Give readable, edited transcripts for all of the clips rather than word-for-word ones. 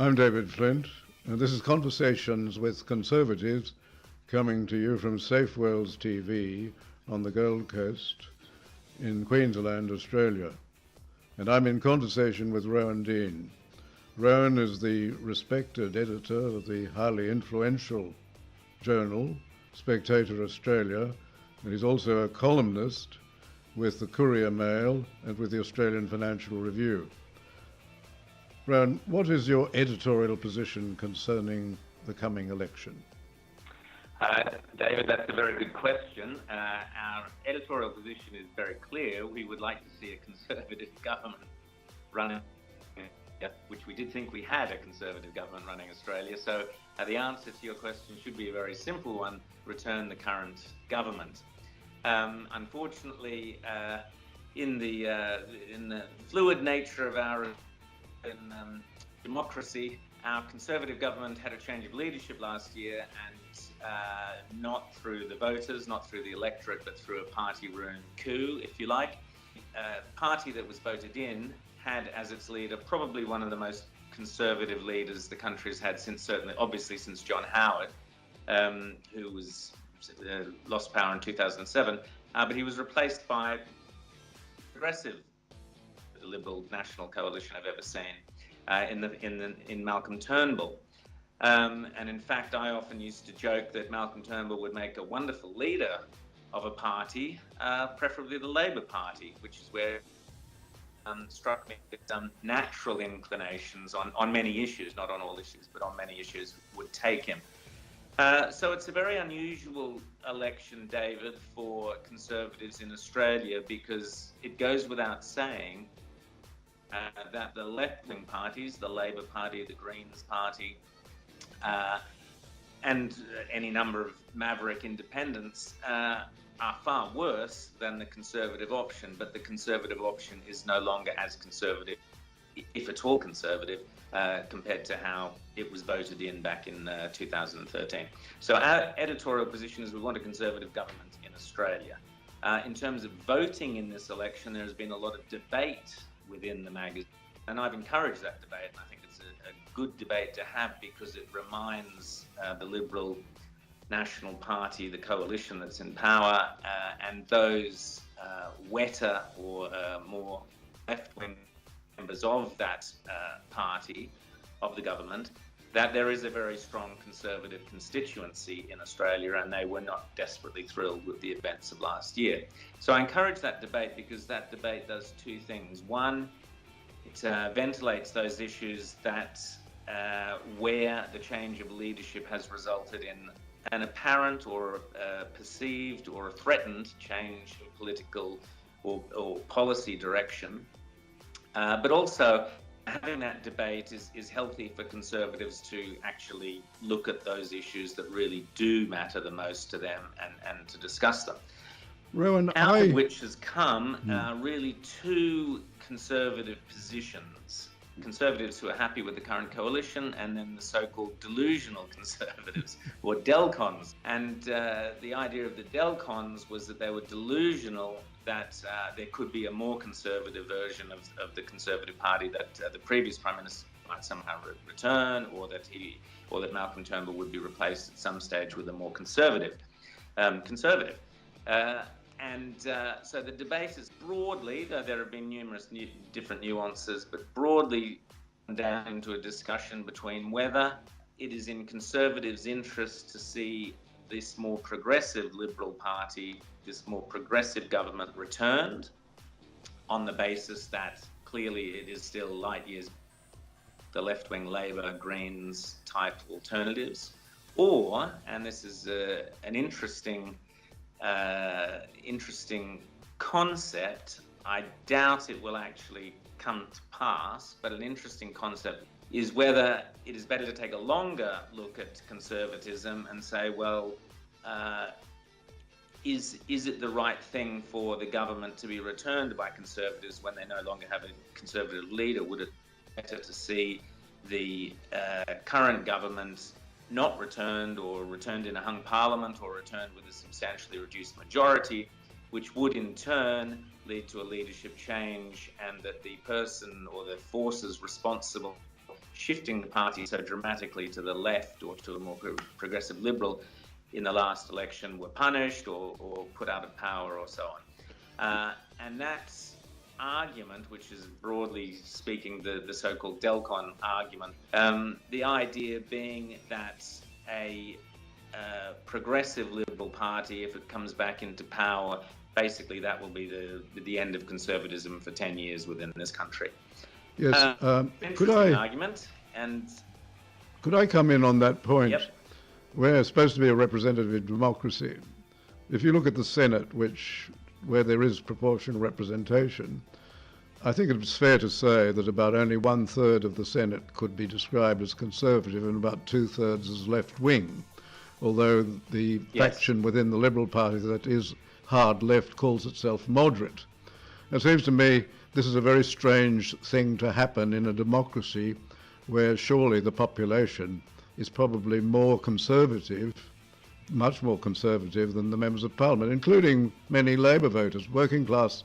I'm David Flint, and this is Conversations with Conservatives, coming to you from Safe Worlds TV on the Gold Coast in Queensland, Australia. And I'm in conversation with Rowan Dean. Rowan is the respected editor of the highly influential journal, Spectator Australia, and he's also a columnist with the Courier Mail and with the Australian Financial Review. Rowan, what is your editorial position concerning the coming election? David, that's a very good question. Our editorial position is very clear. We would like to see a Conservative government running, which we did think we had a Conservative government running Australia. So the answer to your question should be a very simple one: return the current government. Unfortunately, in the fluid nature of our democracy, our Conservative government had a change of leadership last year, and not through the voters, not through the electorate, but through a party room coup, if you like. The party that was voted in had as its leader probably one of the most conservative leaders the country's had since John Howard, who was lost power in 2007, but he was replaced by progressive, the Liberal National Coalition I've ever seen, in Malcolm Turnbull. And in fact, I often used to joke that Malcolm Turnbull would make a wonderful leader of a party, preferably the Labor Party, which is where struck me that some natural inclinations on many issues, not on all issues, but on many issues, would take him. So it's a very unusual election, David, for Conservatives in Australia, because it goes without saying that the left-wing parties, the Labor Party, the Greens Party, and any number of maverick independents are far worse than the Conservative option, but the Conservative option is no longer as conservative, if at all conservative, compared to how it was voted in back in 2013. So our editorial position is we want a Conservative government in Australia. In terms of voting in this election, there has been a lot of debate within the magazine, and I've encouraged that debate, and I think it's a good debate to have, because it reminds the Liberal National Party, the coalition that's in power, and those wetter or more left-wing members of that party, of the government, that there is a very strong Conservative constituency in Australia, and they were not desperately thrilled with the events of last year. So I encourage that debate, because that debate does two things. One, it ventilates those issues that where the change of leadership has resulted in an apparent or perceived or threatened change of political or policy direction. But also, having that debate is healthy for Conservatives to actually look at those issues that really do matter the most to them and to discuss them. Rowan, Out of which has come really two Conservative positions. Conservatives who are happy with the current coalition, and then the so-called delusional Conservatives, or Delcons. And the idea of the Delcons was that they were delusional that there could be a more conservative version of the Conservative Party, that the previous Prime Minister might somehow return, or that Malcolm Turnbull would be replaced at some stage with a more conservative. So the debate is broadly, though there have been numerous different nuances, but broadly down into a discussion between whether it is in Conservatives' interest to see this more progressive Liberal Party, this more progressive government returned, on the basis that clearly it is still light years the left-wing Labor, Greens type alternatives, or, and this is an interesting concept, I doubt it will actually come to pass, but an interesting concept is whether it is better to take a longer look at conservatism and say, well, is it the right thing for the government to be returned by Conservatives when they no longer have a Conservative leader? Would it be better to see the current government not returned, or returned in a hung parliament, or returned with a substantially reduced majority, which would in turn lead to a leadership change, and that the person or the forces responsible shifting the party so dramatically to the left or to a more progressive liberal in the last election were punished or put out of power or so on. And that argument, which is broadly speaking the so-called Delcon argument, the idea being that a progressive liberal party, if it comes back into power, basically that will be the end of conservatism for 10 years within this country. Yes. Interesting argument. And could I come in on that point? Yep. We're supposed to be a representative democracy. If you look at the Senate, where there is proportional representation, I think it's fair to say that about only 1/3 of the Senate could be described as conservative and about 2/3 as left-wing, although the faction within the Liberal Party that is hard left calls itself moderate. It seems to me this is a very strange thing to happen in a democracy where surely the population is probably more conservative, much more conservative than the members of Parliament, including many Labour voters. Working class,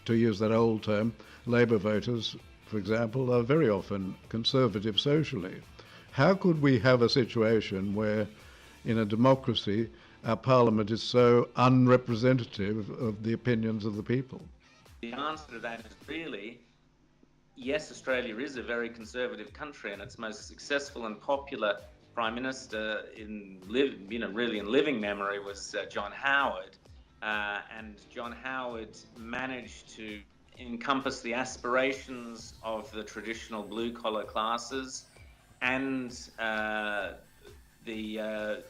to use that old term, Labour voters, for example, are very often conservative socially. How could we have a situation where, in a democracy, our Parliament is so unrepresentative of the opinions of the people? The answer to that is really, yes, Australia is a very conservative country, and its most successful and popular Prime Minister in living memory was John Howard, and John Howard managed to encompass the aspirations of the traditional blue-collar classes and the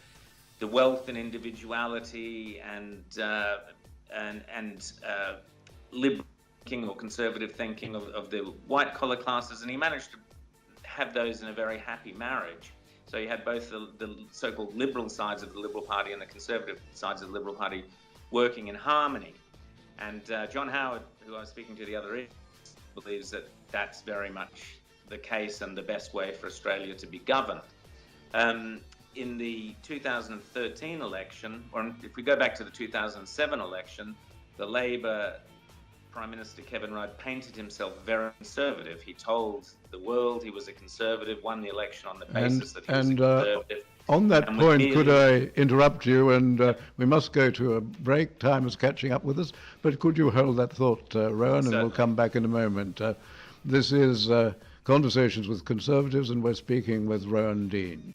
wealth and individuality and liberal thinking or conservative thinking of the white-collar classes, and he managed to have those in a very happy marriage. So you had both the so-called liberal sides of the Liberal Party and the conservative sides of the Liberal Party working in harmony. And John Howard, who I was speaking to the other evening, believes that that's very much the case and the best way for Australia to be governed. In the 2013 election, or if we go back to the 2007 election, the Labor Prime Minister Kevin Rudd painted himself very conservative. He told the world he was a conservative, won the election on the basis that he was a conservative. On that point, could I interrupt you? And we must go to a break. Time is catching up with us. But could you hold that thought, Rowan, and we'll come back in a moment. This is Conversations with Conservatives, and we're speaking with Rowan Dean.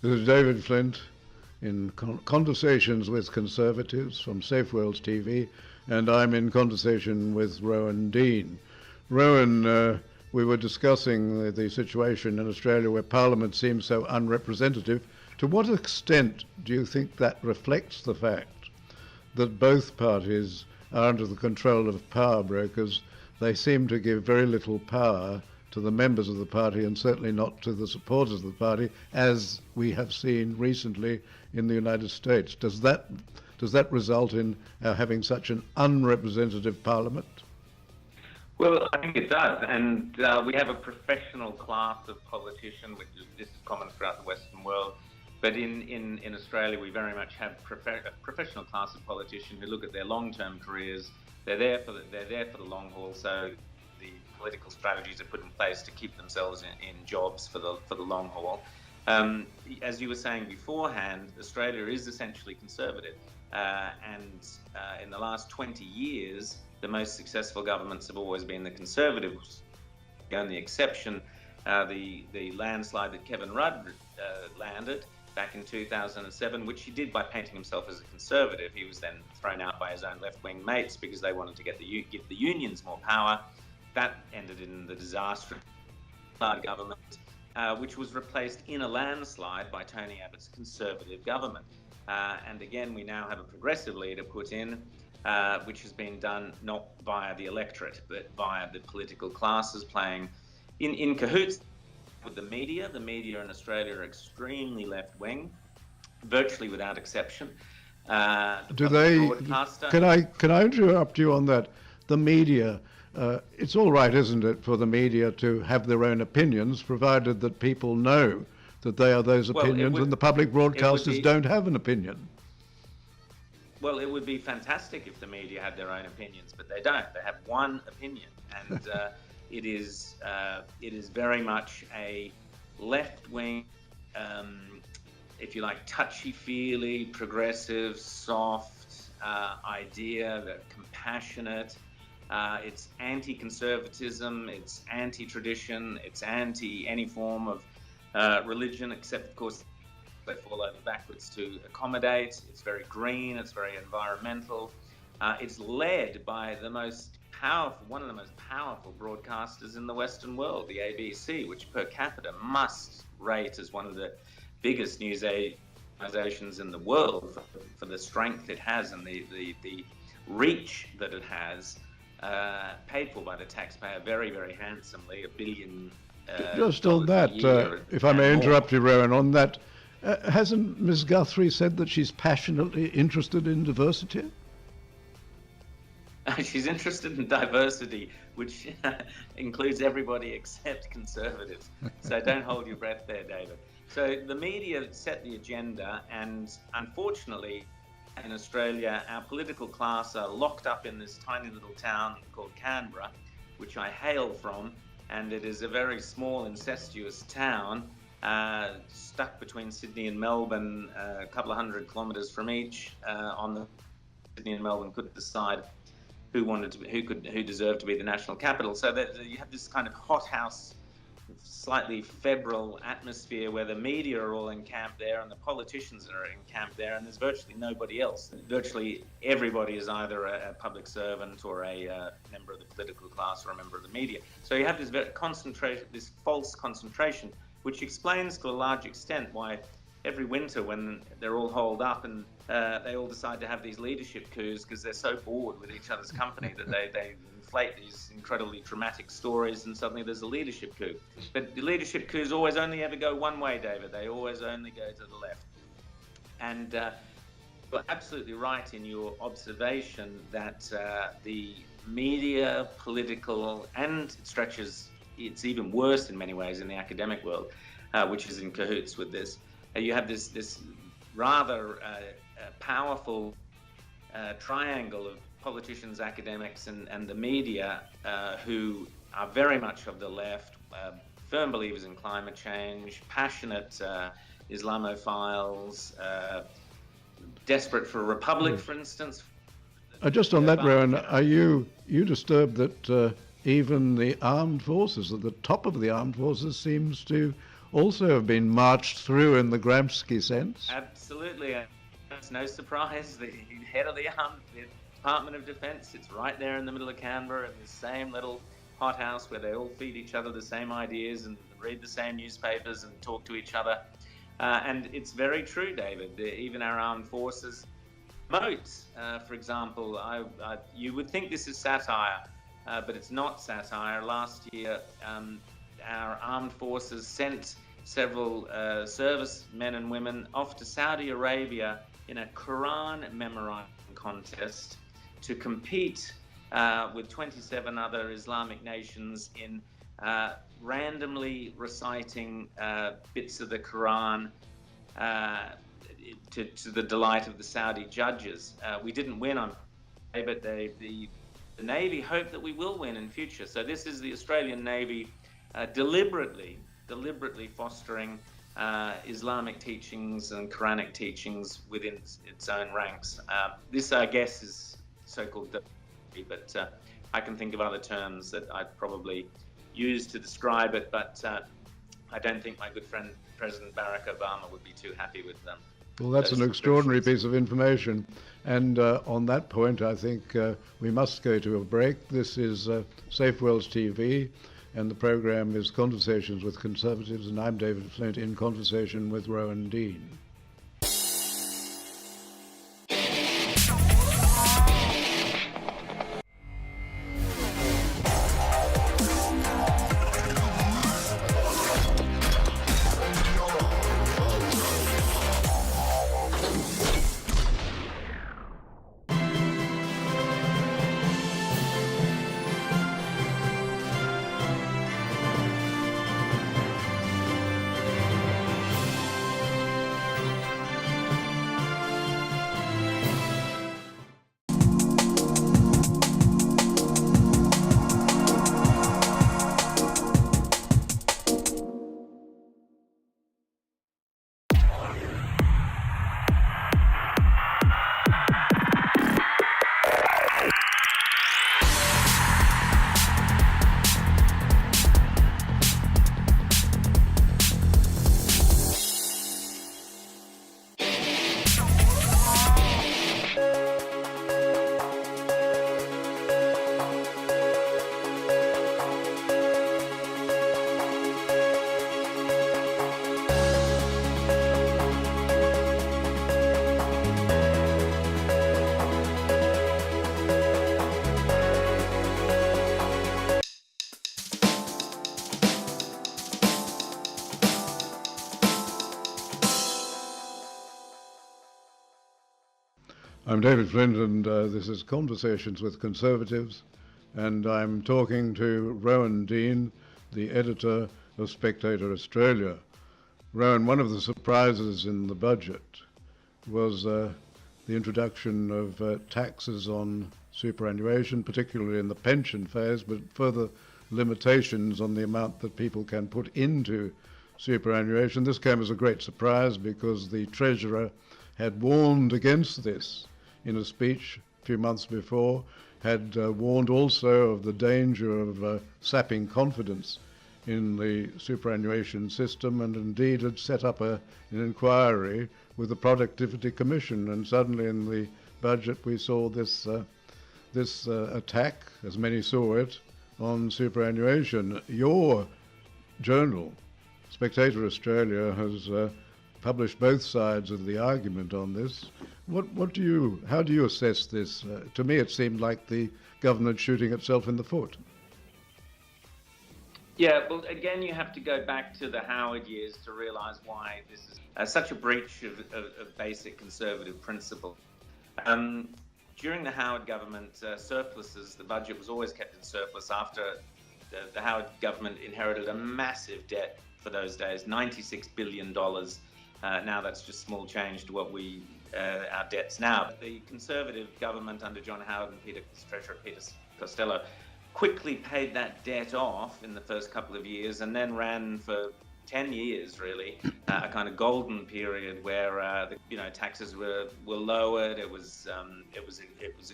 This is David Flint in Conversations with Conservatives from Safe Worlds TV, and I'm in conversation with Rowan Dean. Rowan, we were discussing the situation in Australia where Parliament seems so unrepresentative. To what extent do you think that reflects the fact that both parties are under the control of power brokers? They seem to give very little power to the members of the party and certainly not to the supporters of the party, as we have seen recently in the United States. Does that result in having such an unrepresentative parliament? Well, I think it does, and we have a professional class of politicians, this is common throughout the Western world, But in Australia, we very much have a professional class of politicians who look at their long-term careers. They're there for the long haul. So the political strategies are put in place to keep themselves in jobs for the long haul. As you were saying beforehand, Australia is essentially conservative, and in the last 20 years, the most successful governments have always been the Conservatives. The only exception, the landslide that Kevin Rudd landed back in 2007, which he did by painting himself as a Conservative. He was then thrown out by his own left-wing mates because they wanted to give the unions more power. That ended in the disastrous government, which was replaced in a landslide by Tony Abbott's Conservative government. And again, we now have a progressive leader put in, which has been done not via the electorate, but via the political classes playing in cahoots with the media. The media in Australia are extremely left-wing, virtually without exception. Do they? Can I interrupt you on that? The media. It's all right, isn't it, for the media to have their own opinions, provided that people know that they are those opinions, and the public broadcasters don't have an opinion. Well, it would be fantastic if the media had their own opinions, but they don't. They have one opinion, and it is very much a left-wing, if you like, touchy-feely, progressive, soft idea. They're compassionate. It's anti-conservatism. It's anti-tradition. It's anti any form of religion, except, of course, they fall over backwards to accommodate. It's very green. It's very environmental. It's led by one of the most powerful broadcasters in the Western world, the ABC, which per capita must rate as one of the biggest news organizations in the world for the strength it has and the reach that it has, paid for by the taxpayer very, very handsomely, $1 billion. Just on that, if I may interrupt you, Rowan, on that, hasn't Ms. Guthrie said that she's passionately interested in diversity? She's interested in diversity, which includes everybody except conservatives. So don't hold your breath there, David. So the media set the agenda, and unfortunately, in Australia, our political class are locked up in this tiny little town called Canberra, which I hail from, and it is a very small, incestuous town, stuck between Sydney and Melbourne, a couple of 100 kilometres from each. Sydney and Melbourne couldn't decide who deserved to be the national capital. So that you have this kind of hothouse, slightly febrile atmosphere where the media are all encamped there and the politicians are encamped there, and there's virtually nobody else. Virtually everybody is either a public servant or a member of the political class or a member of the media. So you have this false concentration, which explains to a large extent why every winter when they're all holed up and they all decide to have these leadership coups because they're so bored with each other's company that they inflate these incredibly dramatic stories, and suddenly there's a leadership coup. But the leadership coups always only ever go one way, David. They always only go to the left. And you're absolutely right in your observation that the media, political, and it's even worse in many ways in the academic world, which is in cahoots with this. You have this rather powerful triangle of politicians, academics, and the media who are very much of the left, firm believers in climate change, passionate Islamophiles, desperate for a republic, for instance. Just on that, Rowan, are you disturbed that even the armed forces, at the top of the armed forces, seems to also have been marched through in the Gramsci sense? Absolutely. It's no surprise. The head of the Department of Defence sits right there in the middle of Canberra in the same little hothouse where they all feed each other the same ideas and read the same newspapers and talk to each other. And it's very true, David. Even our armed forces promote, for example, you would think this is satire, but it's not satire. Last year, our armed forces sent several servicemen and women off to Saudi Arabia in a Quran memorizing contest to compete with 27 other Islamic nations in randomly reciting bits of the Quran to the delight of the Saudi judges. We didn't win on, but the Navy hope that we will win in future. So this is the Australian Navy deliberately fostering Islamic teachings and Quranic teachings within its own ranks. This, I guess, is so-called diversity, but I can think of other terms that I'd probably use to describe it, but I don't think my good friend President Barack Obama would be too happy with them. Well, that's an extraordinary piece of information. And on that point, I think we must go to a break. This is Safe Worlds TV, and the program is Conversations with Conservatives, and I'm David Flint in conversation with Rowan Dean. I'm David Flint, and this is Conversations with Conservatives, and I'm talking to Rowan Dean, the editor of Spectator Australia. Rowan, one of the surprises in the budget was the introduction of taxes on superannuation, particularly in the pension phase, but further limitations on the amount that people can put into superannuation. This came as a great surprise because the Treasurer had warned against this in a speech a few months before, had warned also of the danger of sapping confidence in the superannuation system, and indeed had set up an inquiry with the Productivity Commission. And suddenly in the budget we saw this attack, as many saw it, on superannuation. Your journal, Spectator Australia, has published both sides of the argument on this. How do you assess this? To me, it seemed like the government shooting itself in the foot. Yeah, well, again, you have to go back to the Howard years to realise why this is such a breach of basic conservative principle. During the Howard government, surpluses, the budget was always kept in surplus after the Howard government inherited a massive debt for those days, $96 billion. Now that's just small change to what our debts now. But the Conservative government under John Howard and Treasurer Peter Costello quickly paid that debt off in the first couple of years, and then ran for 10 years, really, a kind of golden period where taxes were lowered. It was a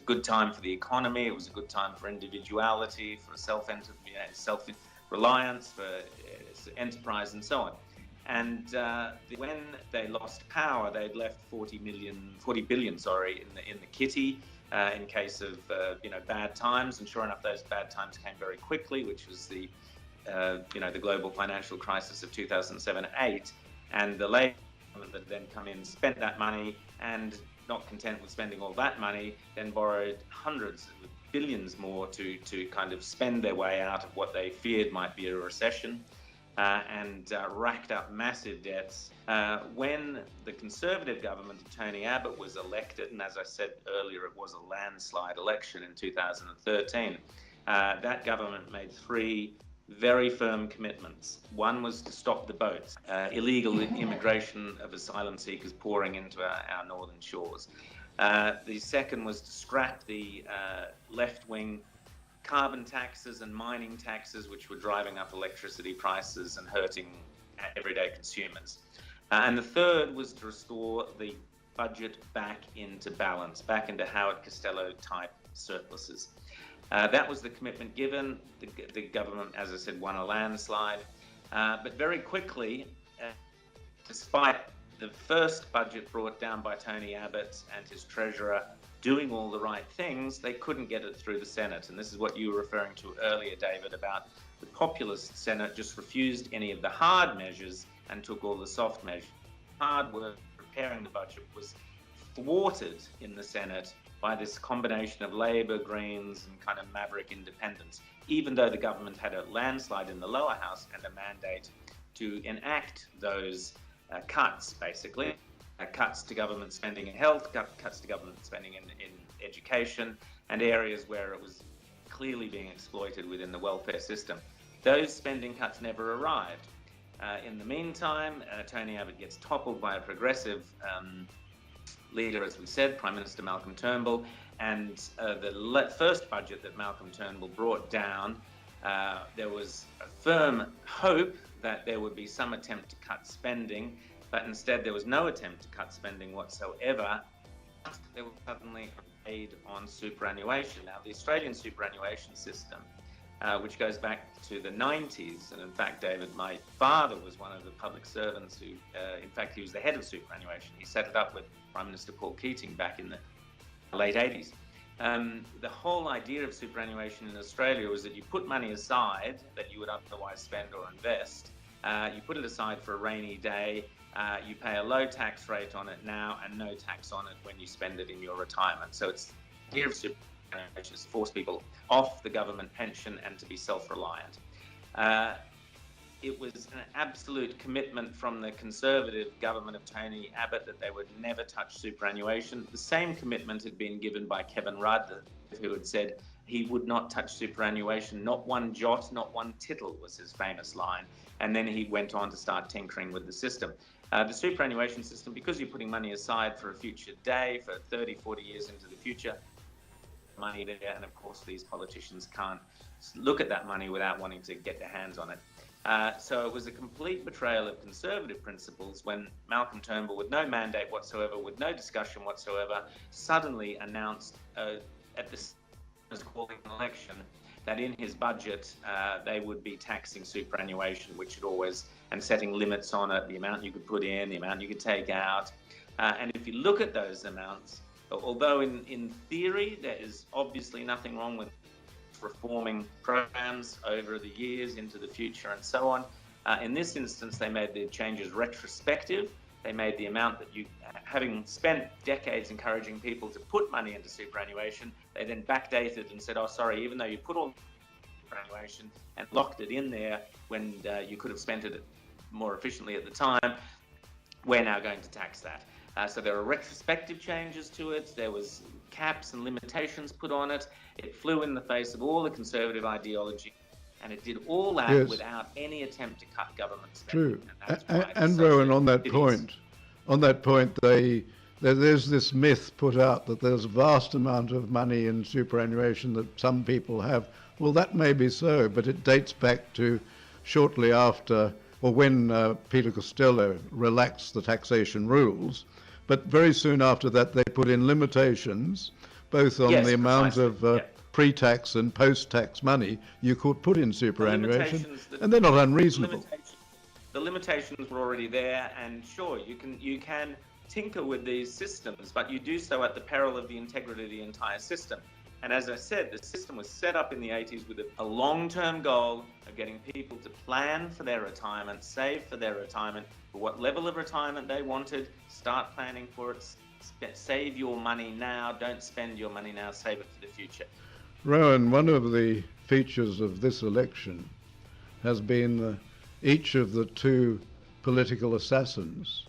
good time for the economy. It was a good time for individuality, for self-reliance, for enterprise, and so on. And when they lost power, they'd left 40 billion in the kitty in case of bad times. And sure enough, those bad times came very quickly, which was the global financial crisis of 2007-8. And the Labour government that then come in spent that money, and not content with spending all that money, then borrowed hundreds of billions more to kind of spend their way out of what they feared might be a recession. And racked up massive debts. When the Conservative government of Tony Abbott was elected, and as I said earlier, it was a landslide election in 2013, that government made three very firm commitments. One was to stop the boats, illegal immigration of asylum seekers pouring into our northern shores. The second was to scrap the left-wing carbon taxes and mining taxes, which were driving up electricity prices and hurting everyday consumers. And the third was to restore the budget back into balance, back into Howard Costello-type surpluses. That was the commitment given. The government, as I said, won a landslide. But very quickly, despite the first budget brought down by Tony Abbott and his treasurer doing all the right things, they couldn't get it through the Senate. And this is what you were referring to earlier, David, about the populist Senate just refused any of the hard measures and took all the soft measures. Hard work preparing the budget was thwarted in the Senate by this combination of Labor, Greens, and kind of maverick independents, even though the government had a landslide in the lower house and a mandate to enact those cuts, basically. Cuts to government spending in health, cuts to government spending in education, and areas where it was clearly being exploited within the welfare system. Those spending cuts never arrived. In the meantime, Tony Abbott gets toppled by a progressive leader, as we said, Prime Minister Malcolm Turnbull, and the first budget that Malcolm Turnbull brought down, there was a firm hope that there would be some attempt to cut spending, but instead there was no attempt to cut spending whatsoever. There was suddenly a raid on superannuation. Now, the Australian superannuation system, which goes back to the 90s, and in fact, David, my father was one of the public servants who, in fact, he was the head of superannuation. He set it up with Prime Minister Paul Keating back in the late 80s. The whole idea of superannuation in Australia was that you put money aside that you would otherwise spend or invest. You put it aside for a rainy day. You pay a low tax rate on it now and no tax on it when you spend it in your retirement. So it's the idea of superannuation is to force people off the government pension and to be self-reliant. It was an absolute commitment from the Conservative government of Tony Abbott that they would never touch superannuation. The same commitment had been given by Kevin Rudd, who had said he would not touch superannuation, not one jot, not one tittle was his famous line. And then he went on to start tinkering with the system. The superannuation system, because you're putting money aside for a future day, for 30, 40 years into the future, money there, and of course these politicians can't look at that money without wanting to get their hands on it. So it was a complete betrayal of conservative principles when Malcolm Turnbull, with no mandate whatsoever, with no discussion whatsoever, suddenly announced at the calling an election that in his budget they would be taxing superannuation, which had always, and setting limits on it, the amount you could put in, the amount you could take out. And if you look at those amounts, although in theory there is obviously nothing wrong with reforming programs over the years into the future and so on, in this instance they made the changes retrospective. They made the amount that you, having spent decades encouraging people to put money into superannuation, they then backdated and said, oh, sorry, even though you put all superannuation and locked it in there when you could have spent it more efficiently at the time, we're now going to tax that. So there are retrospective changes to it. There was caps and limitations put on it. It flew in the face of all the conservative ideology. And it did all that without any attempt to cut government spending. True. And Rowan, on that point, there's this myth put out that there's a vast amount of money in superannuation that some people have. Well, that may be so, but it dates back to shortly after, or when Peter Costello relaxed the taxation rules. But very soon after that, they put in limitations, both on the amount of pre-tax and post-tax money you could put in superannuation, and they're not unreasonable. The limitations were already there, and sure, you can tinker with these systems, but you do so at the peril of the integrity of the entire system. And as I said, the system was set up in the 80s with a long-term goal of getting people to plan for their retirement, save for their retirement, for what level of retirement they wanted, start planning for it, save your money now, don't spend your money now, save it for the future. Rowan, one of the features of this election has been each of the two political assassins,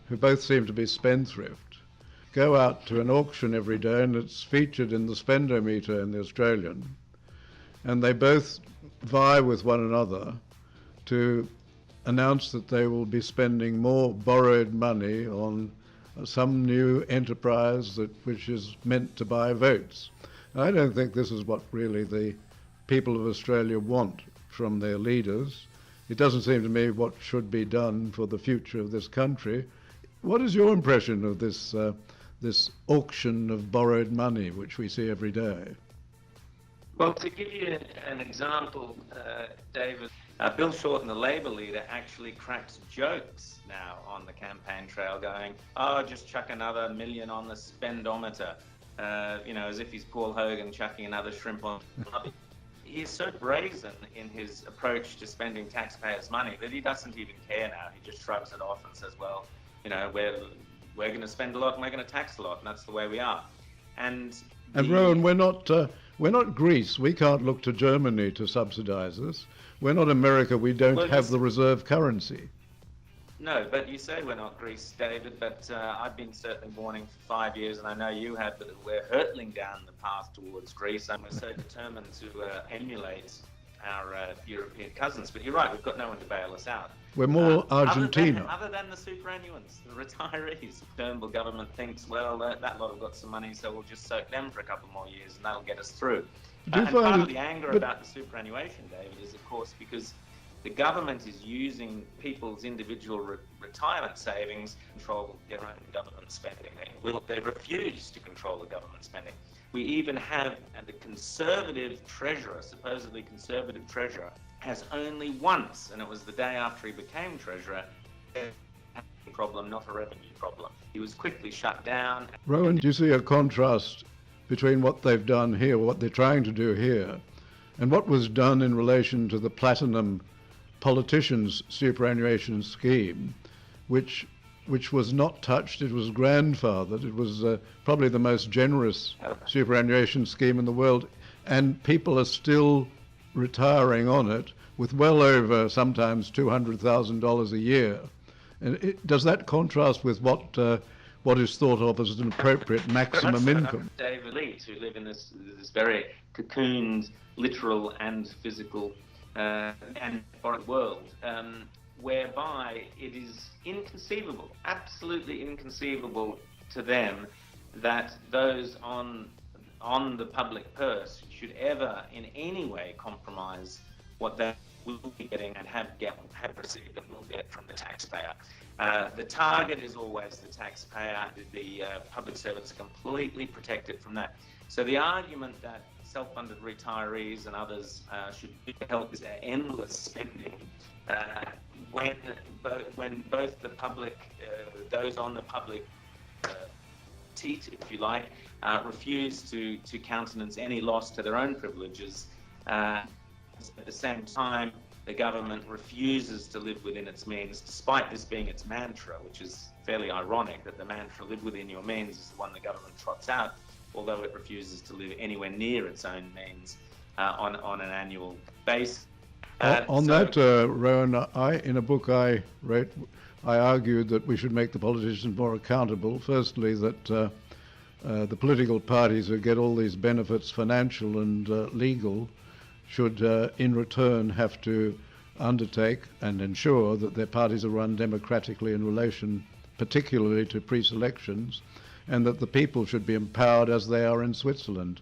who both seem to be spendthrift, go out to an auction every day, and it's featured in the Spendometer in the Australian. and they both vie with one another to announce that they will be spending more borrowed money on some new enterprise which is meant to buy votes. I don't think this is what really the people of Australia want from their leaders. It doesn't seem to me what should be done for the future of this country. What is your impression of this auction of borrowed money which we see every day? Well, to give you an example, David, Bill Shorten, the Labor leader, actually cracks jokes now on the campaign trail going, oh, just chuck another $1 million on the spendometer, as if he's Paul Hogan chucking another shrimp on. He is so brazen in his approach to spending taxpayers' money that he doesn't even care now. He just shrugs it off and says, well, we're going to spend a lot and we're going to tax a lot, and that's the way we are. And Rowan, we're not Greece. We can't look to Germany to subsidise us. We're not America. We don't have the reserve currency. No, but you say we're not Greece, David, but I've been certainly warning for 5 years, and I know you have, that we're hurtling down the path towards Greece, and we're so determined to emulate our European cousins. But you're right, we've got no one to bail us out. We're more Argentina. Other than the superannuants, the retirees. The Turnbull government thinks, well, that lot have got some money, so we'll just soak them for a couple more years, and that'll get us through. And part of the anger about the superannuation, David, is, of course, because the government is using people's individual retirement savings to control their own government spending. They refuse to control the government spending. We even have the Conservative treasurer, supposedly Conservative treasurer, has only once, and it was the day after he became treasurer, a problem, not a revenue problem. He was quickly shut down. Rowan, do you see a contrast between what they've done here, what they're trying to do here, and what was done in relation to the platinum politicians' superannuation scheme, which was not touched? It was grandfathered. It was probably the most generous superannuation scheme in the world, and people are still retiring on it with well over sometimes $200,000 a year. And does that contrast with what is thought of as an appropriate maximum income? David Leeds, who live in this very cocooned, literal and physical and foreign world, whereby it is inconceivable, absolutely inconceivable to them, that those on the public purse should ever in any way compromise what they will be getting and have received and will get from the taxpayer. The target is always the taxpayer. The public servants are completely protected from that. So the argument that self-funded retirees and others should help is endless spending, when both the public, those on the public teat, if you like, refuse to countenance any loss to their own privileges. At the same time, the government refuses to live within its means, despite this being its mantra, which is fairly ironic that the mantra, live within your means, is the one the government trots out, although it refuses to live anywhere near its own means on an annual basis. Rowan, in a book I wrote, I argued that we should make the politicians more accountable. Firstly, that the political parties who get all these benefits, financial and legal, should in return have to undertake and ensure that their parties are run democratically in relation particularly to pre-selections, and that the people should be empowered as they are in Switzerland.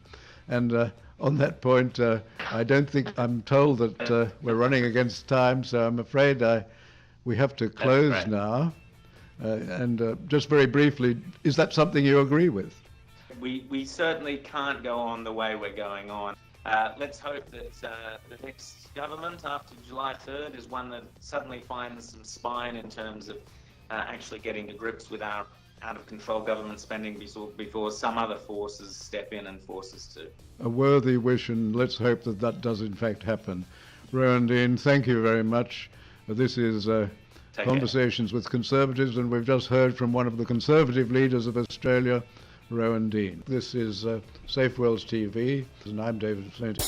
And on that point, I don't think, I'm told that we're running against time, so I'm afraid we have to close now. And just very briefly, is that something you agree with? We certainly can't go on the way we're going on. Let's hope that the next government after July 3rd is one that suddenly finds some spine in terms of actually getting to grips with our out-of-control government spending before some other forces step in and force us to. A worthy wish, and let's hope that that does in fact happen. Rowan Dean, thank you very much. This is Conversations with Conservatives, and we've just heard from one of the Conservative leaders of Australia, Rowan Dean. This is Safe Worlds TV, and I'm David Flint.